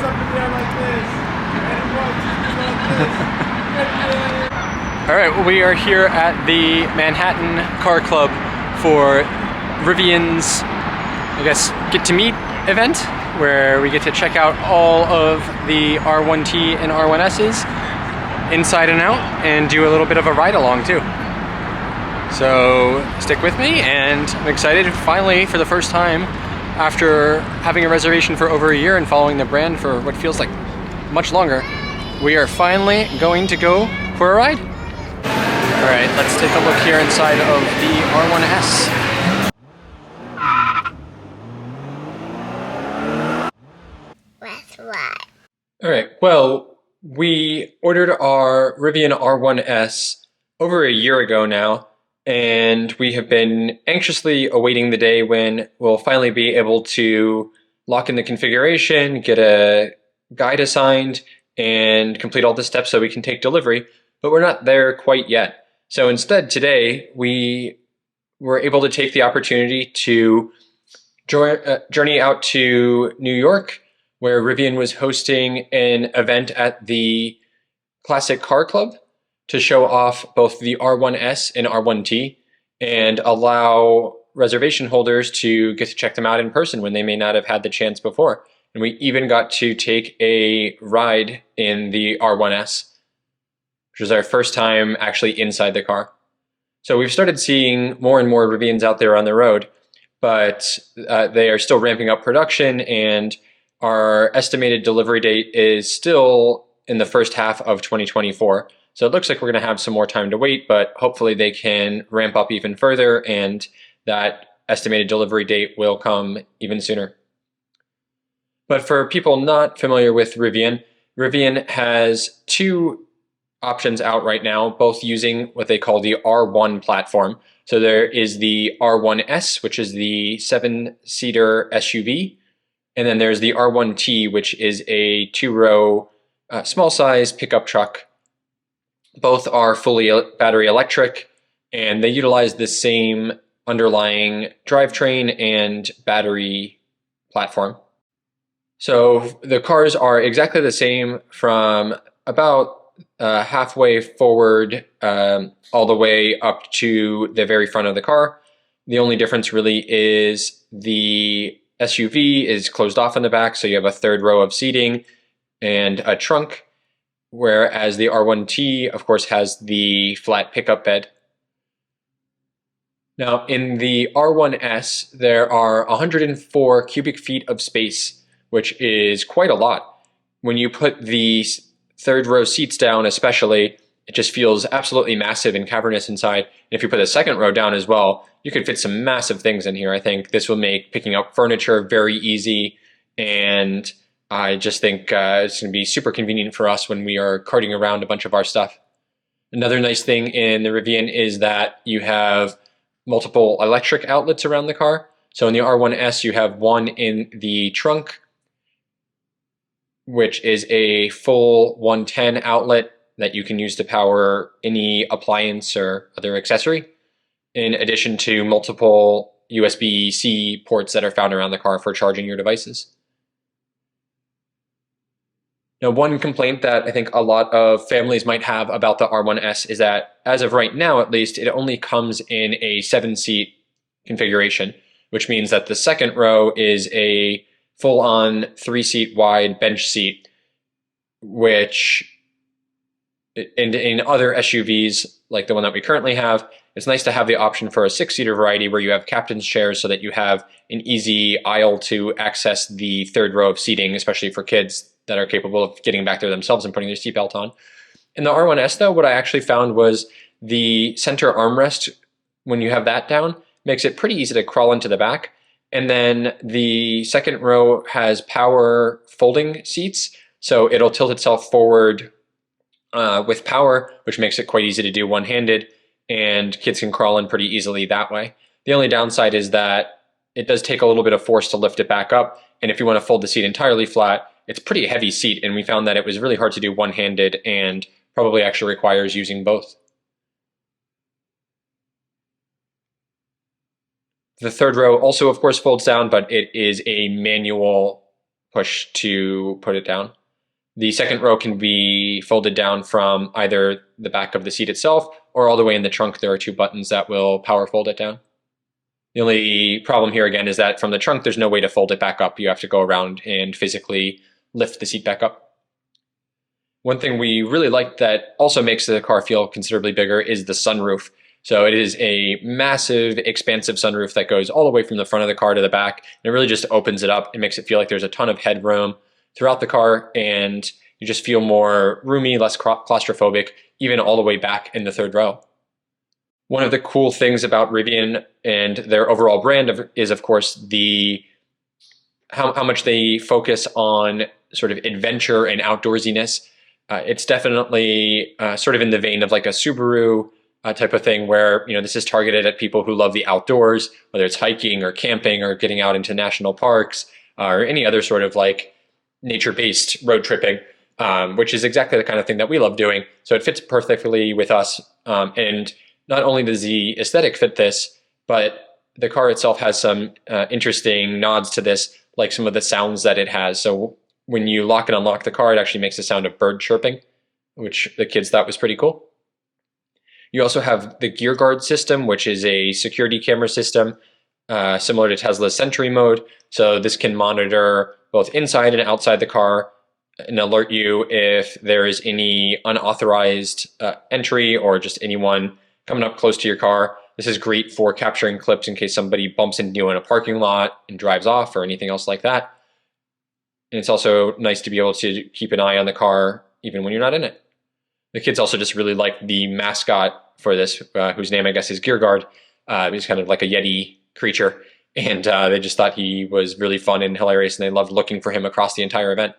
hands up in the air like this. And like this. All right, well, we are here at the Manhattan Car Club for Rivian's, I guess, get to meet event, where we get to check out all of the R1T and R1Ss inside and out and do a little bit of a ride along too. So stick with me, and I'm excited finally, for the first time after having a reservation for over a year and following the brand for what feels like much longer, we are finally going to go for a ride. All right, let's take a look here inside of the R1S. That's right. All right, well, we ordered our Rivian R1S over a year ago now, and we have been anxiously awaiting the day when we'll finally be able to lock in the configuration, get a guide assigned, and complete all the steps so we can take delivery, but we're not there quite yet. So instead today, we were able to take the opportunity to journey out to New York, where Rivian was hosting an event at the Classic Car Club to show off both the R1S and R1T and allow reservation holders to get to check them out in person when they may not have had the chance before. And we even got to take a ride in the R1S, which was our first time actually inside the car. So we've started seeing more and more Rivians out there on the road, but they are still ramping up production, and our estimated delivery date is still in the first half of 2024. So it looks like we're going to have some more time to wait, but hopefully they can ramp up even further and that estimated delivery date will come even sooner. But for people not familiar with Rivian, Rivian has two options out right now, both using what they call the R1 platform. So there is the R1S, which is the 7-seater SUV, and then there's the R1T, which is a 2-row small size pickup truck. Both are fully battery electric, and they utilize the same underlying drivetrain and battery platform. So the cars are exactly the same from about halfway forward all the way up to the very front of the car. The only difference really is the SUV is closed off in the back, so you have a third row of seating and a trunk, whereas the R1T, of course, has the flat pickup bed. Now, in the R1S, there are 104 cubic feet of space, which is quite a lot. When you put the third row seats down especially, it just feels absolutely massive and cavernous inside. And if you put a second row down as well, you could fit some massive things in here. I think this will make picking up furniture very easy, and I just think it's going to be super convenient for us when we are carting around a bunch of our stuff. Another nice thing in the Rivian is that you have multiple electric outlets around the car. So in the R1S, you have one in the trunk, which is a full 110 outlet that you can use to power any appliance or other accessory, in addition to multiple USB-C ports that are found around the car for charging your devices. Now, one complaint that I think a lot of families might have about the R1S is that, as of right now at least, it only comes in a 7-seat configuration, which means that the second row is a full-on 3-seat wide bench seat, which in other SUVs, like the one that we currently have, it's nice to have the option for a 6-seater variety where you have captain's chairs so that you have an easy aisle to access the third row of seating, especially for kids that are capable of getting back there themselves and putting their seatbelt on. In the R1S though, what I actually found was the center armrest, when you have that down, makes it pretty easy to crawl into the back. And then the second row has power folding seats, so it'll tilt itself forward with power, which makes it quite easy to do one-handed, and kids can crawl in pretty easily that way. The only downside is that it does take a little bit of force to lift it back up, and if you want to fold the seat entirely flat, it's a pretty heavy seat, and we found that it was really hard to do one-handed and probably actually requires using both. The third row also, of course, folds down, but it is a manual push to put it down. The second row can be folded down from either the back of the seat itself or all the way in the trunk. There are 2 buttons that will power fold it down. The only problem here again is that from the trunk, there's no way to fold it back up. You have to go around and physically lift the seat back up. One thing we really like that also makes the car feel considerably bigger is the sunroof. So it is a massive, expansive sunroof that goes all the way from the front of the car to the back. And it really just opens it up. It makes it feel like there's a ton of headroom throughout the car, and you just feel more roomy, less claustrophobic, even all the way back in the third row. One of the cool things about Rivian and their overall brand is, of course, how much they focus on sort of adventure and outdoorsiness. It's definitely sort of in the vein of like a Subaru type of thing, where this is targeted at people who love the outdoors, whether it's hiking or camping or getting out into national parks or any other sort of like nature-based road tripping, which is exactly the kind of thing that we love doing. So it fits perfectly with us. And not only does the aesthetic fit this, but the car itself has some interesting nods to this, like some of the sounds that it has. So when you lock and unlock the car, it actually makes the sound of bird chirping, which the kids thought was pretty cool. You also have the gear guard system, which is a security camera system similar to Tesla's Sentry mode. So this can monitor both inside and outside the car and alert you if there is any unauthorized entry or just anyone coming up close to your car. This is great for capturing clips in case somebody bumps into you in a parking lot and drives off or anything else like that. And it's also nice to be able to keep an eye on the car even when you're not in it. The kids also just really like the mascot for this, whose name I guess is Gear Guard. He's kind of like a Yeti creature. And they just thought he was really fun and hilarious, and they loved looking for him across the entire event.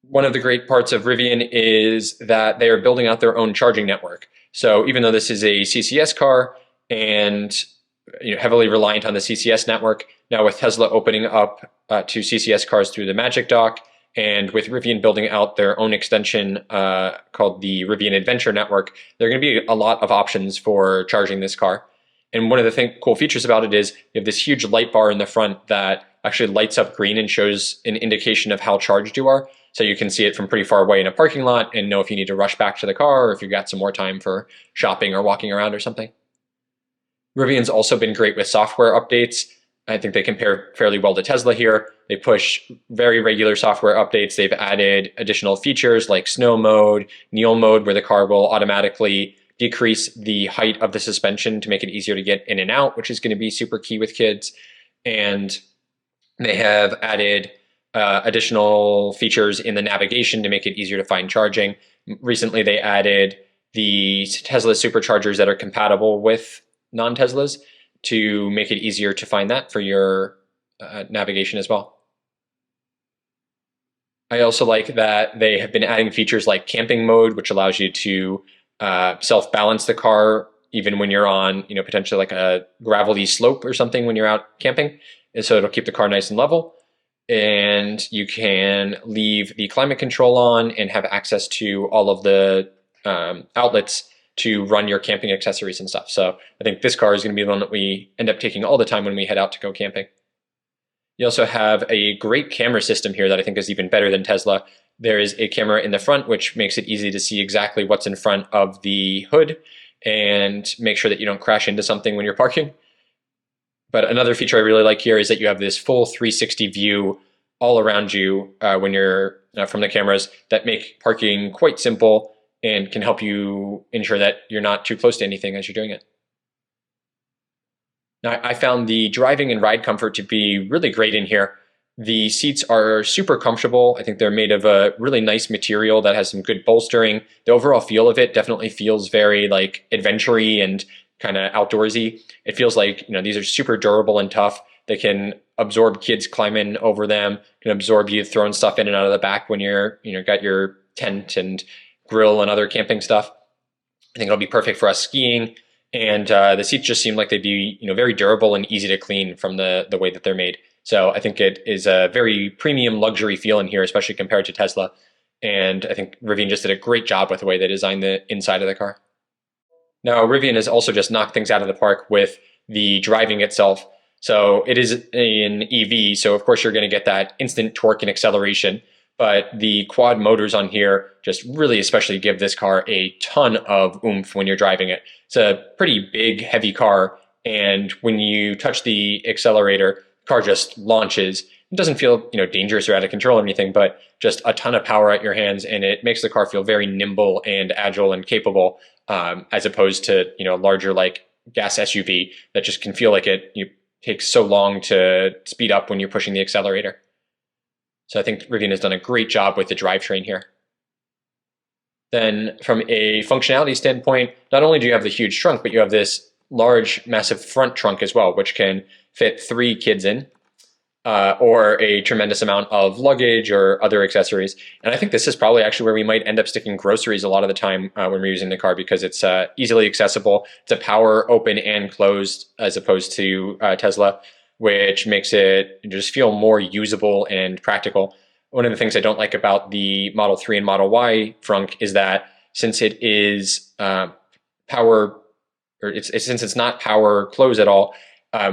One of the great parts of Rivian is that they are building out their own charging network. So even though this is a CCS car and heavily reliant on the CCS network, now with Tesla opening up to CCS cars through the Magic Dock, and with Rivian building out their own extension called the Rivian Adventure Network, there are going to be a lot of options for charging this car. And one of the cool features about it is you have this huge light bar in the front that actually lights up green and shows an indication of how charged you are. So you can see it from pretty far away in a parking lot and know if you need to rush back to the car or if you've got some more time for shopping or walking around or something. Rivian's also been great with software updates. I think they compare fairly well to Tesla here. They push very regular software updates. They've added additional features like snow mode, Neil mode, where the car will automatically decrease the height of the suspension to make it easier to get in and out, which is going to be super key with kids. And they have added additional features in the navigation to make it easier to find charging. Recently, they added the Tesla superchargers that are compatible with non-Teslas to make it easier to find that for your navigation as well. I also like that they have been adding features like camping mode, which allows you to self-balance the car even when you're on, potentially like a gravelly slope or something when you're out camping. And so it'll keep the car nice and level. And you can leave the climate control on and have access to all of the outlets to run your camping accessories and stuff. So I think this car is going to be the one that we end up taking all the time when we head out to go camping. You also have a great camera system here that I think is even better than Tesla. There is a camera in the front, which makes it easy to see exactly what's in front of the hood and make sure that you don't crash into something when you're parking. But another feature I really like here is that you have this full 360 view all around you when you're from the cameras that make parking quite simple and can help you ensure that you're not too close to anything as you're doing it. Now, I found the driving and ride comfort to be really great in here. The seats are super comfortable. I think they're made of a really nice material that has some good bolstering. The overall feel of it definitely feels very like adventure-y and kind of outdoorsy. It feels like, these are super durable and tough. They can absorb kids climbing over them, can absorb you throwing stuff in and out of the back when you're, got your tent and grill and other camping stuff. I think it'll be perfect for us skiing. And the seats just seem like they'd be, very durable and easy to clean from the way that they're made. So I think it is a very premium luxury feel in here, especially compared to Tesla. And I think Rivian just did a great job with the way they designed the inside of the car. Now, Rivian has also just knocked things out of the park with the driving itself. So it is an EV, so of course you're going to get that instant torque and acceleration. But the quad motors on here just really especially give this car a ton of oomph when you're driving it. It's a pretty big, heavy car, and when you touch the accelerator, the car just launches. It doesn't feel, dangerous or out of control or anything, but just a ton of power at your hands, and it makes the car feel very nimble and agile and capable, as opposed to, a larger like gas SUV that just can feel like it takes so long to speed up when you're pushing the accelerator. So I think Rivian has done a great job with the drivetrain here. Then from a functionality standpoint, not only do you have the huge trunk, but you have this large, massive front trunk as well, which can fit 3 kids in, or a tremendous amount of luggage or other accessories. And I think this is probably actually where we might end up sticking groceries a lot of the time when we're using the car, because it's easily accessible. It's a power open and closed as opposed to Tesla, which makes it just feel more usable and practical. One of the things I don't like about the Model 3 and Model Y frunk is that since it is since it's not power close at all,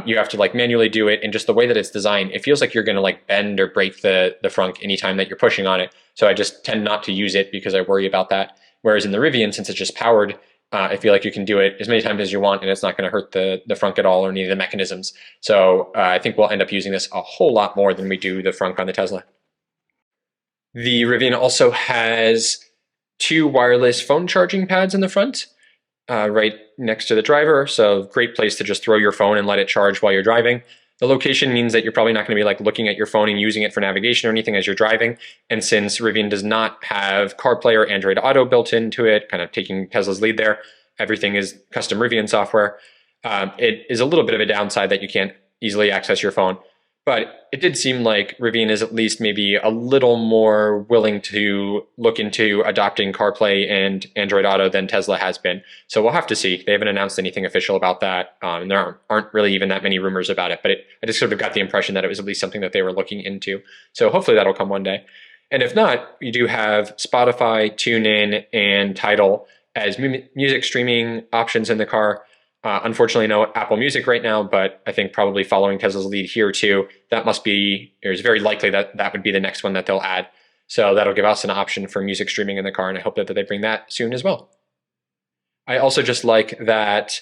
you have to like manually do it, and just the way that it's designed, it feels like you're going to like bend or break the frunk anytime that you're pushing on it. So I just tend not to use it because I worry about that. Whereas in the Rivian, since it's just powered, I feel like you can do it as many times as you want, and it's not going to hurt the frunk at all or any of the mechanisms. So I think we'll end up using this a whole lot more than we do the frunk on the Tesla. The Rivian also has 2 wireless phone charging pads in the front, right next to the driver. So great place to just throw your phone and let it charge while you're driving. The location means that you're probably not going to be like looking at your phone and using it for navigation or anything as you're driving. And since Rivian does not have CarPlay or Android Auto built into it, kind of taking Tesla's lead there, everything is custom Rivian software. It is a little bit of a downside that you can't easily access your phone. But it did seem like Rivian is at least maybe a little more willing to look into adopting CarPlay and Android Auto than Tesla has been. So we'll have to see. They haven't announced anything official about that. And there aren't really even that many rumors about it. But I just sort of got the impression that it was at least something that they were looking into. So hopefully that'll come one day. And if not, you do have Spotify, TuneIn, and Tidal as music streaming options in the car. Unfortunately, no Apple Music right now, but I think probably following Tesla's lead here too, it's very likely that that would be the next one that they'll add. So that'll give us an option for music streaming in the car, and I hope that they bring that soon as well. I also just like that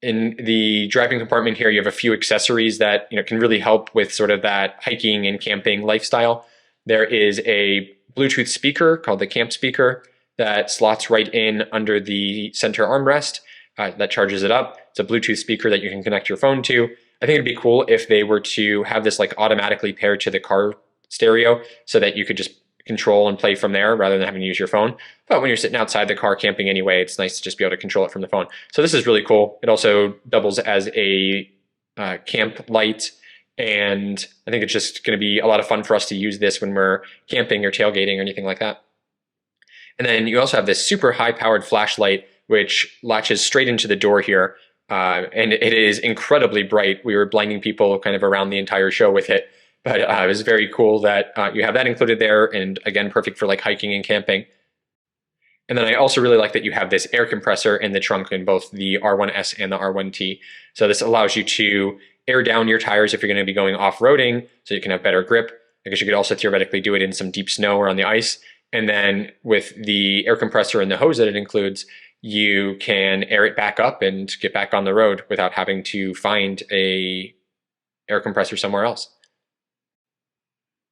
in the driving compartment here, you have a few accessories that can really help with sort of that hiking and camping lifestyle. There is a Bluetooth speaker called the Camp Speaker that slots right in under the center armrest. That charges it up. It's a Bluetooth speaker that you can connect your phone to. I think it'd be cool if they were to have this like automatically paired to the car stereo so that you could just control and play from there rather than having to use your phone. But when you're sitting outside the car camping anyway, it's nice to just be able to control it from the phone. So this is really cool. It also doubles as a camp light, and I think it's just going to be a lot of fun for us to use this when we're camping or tailgating or anything like that. And then you also have this super high-powered flashlight which latches straight into the door here. And it is incredibly bright. We were blinding people kind of around the entire show with it. But it was very cool that you have that included there. And again, perfect for like hiking and camping. And then I also really like that you have this air compressor in the trunk in both the R1S and the R1T. So this allows you to air down your tires if you're going to be going off-roading so you can have better grip. I guess you could also theoretically do it in some deep snow or on the ice. And then with the air compressor and the hose that it includes, you can air it back up and get back on the road without having to find a air compressor somewhere else.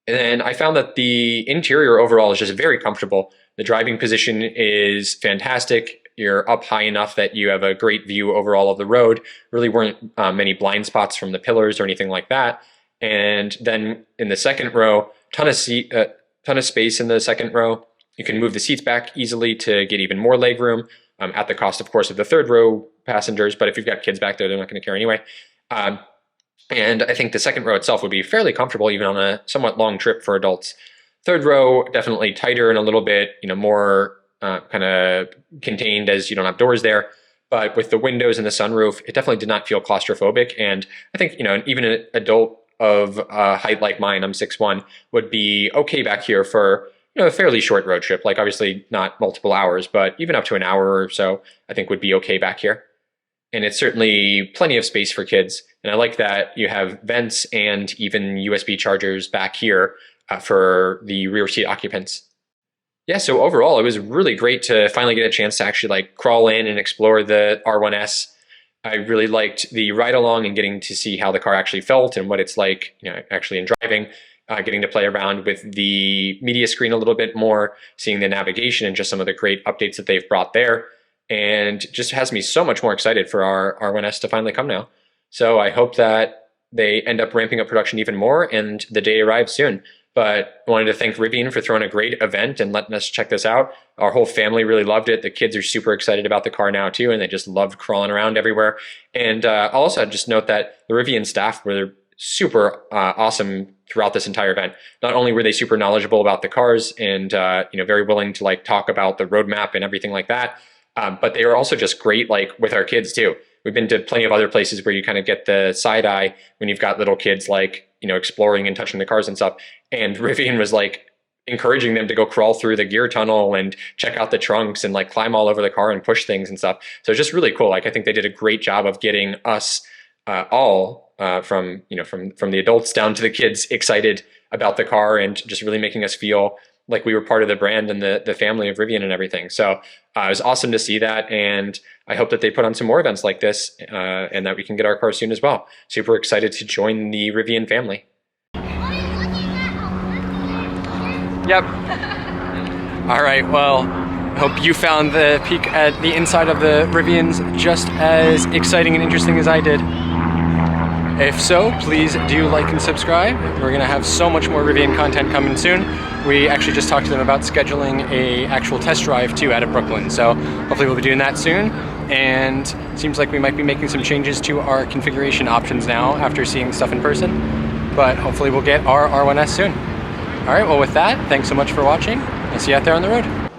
And then I found that the interior overall is just very comfortable. The driving position is fantastic. You're up high enough that you have a great view overall of the road. Really weren't many blind spots from the pillars or anything like that. And then in the second row, ton of space in the second row. You can move the seats back easily to get even more leg room. At the cost, of course, of the third row passengers, but if you've got kids back there, they're not going to care anyway. And I think the second row itself would be fairly comfortable, even on a somewhat long trip for adults. Third row, definitely tighter and a little bit, more kind of contained as you don't have doors there. But with the windows and the sunroof, it definitely did not feel claustrophobic. And I think, even an adult of height like mine, I'm 6'1", would be okay back here for a fairly short road trip, like obviously not multiple hours, but even up to an hour or so, I think would be okay back here. and it's certainly plenty of space for kids. And I like that you have vents and even USB chargers back here for the rear seat occupants. Yeah, so overall, it was really great to finally get a chance to actually like crawl in and explore the R1S. I really liked the ride along and getting to see how the car actually felt and what it's like, actually in driving. Getting to play around with the media screen a little bit more, seeing the navigation and just some of the great updates that they've brought there. And just has me so much more excited for our R1S to finally come now. So I hope that they end up ramping up production even more and the day arrives soon. But I wanted to thank Rivian for throwing a great event and letting us check this out. Our whole family really loved it. The kids are super excited about the car now too, and they just loved crawling around everywhere. And I'll also just note that the Rivian staff were super awesome throughout this entire event. Not only were they super knowledgeable about the cars and very willing to like talk about the roadmap and everything like that, but they were also just great like with our kids too. We've been to plenty of other places where you kind of get the side eye when you've got little kids like, exploring and touching the cars and stuff. And Rivian was like encouraging them to go crawl through the gear tunnel and check out the trunks and like climb all over the car and push things and stuff. So it's just really cool. Like I think they did a great job of getting us all from the adults down to the kids excited about the car and just really making us feel like we were part of the brand and the family of Rivian and everything. So it was awesome to see that, and I hope that they put on some more events like this and that we can get our car soon as well. Super excited to join the Rivian family. Yep. All right, well, I hope you found the peek at the inside of the Rivians just as exciting and interesting as I did. If so, please do like and subscribe. We're gonna have so much more Rivian content coming soon. We actually just talked to them about scheduling a actual test drive too out of Brooklyn. So hopefully we'll be doing that soon. And seems like we might be making some changes to our configuration options now after seeing stuff in person. But hopefully we'll get our R1S soon. All right, well with that, thanks so much for watching. I'll see you out there on the road.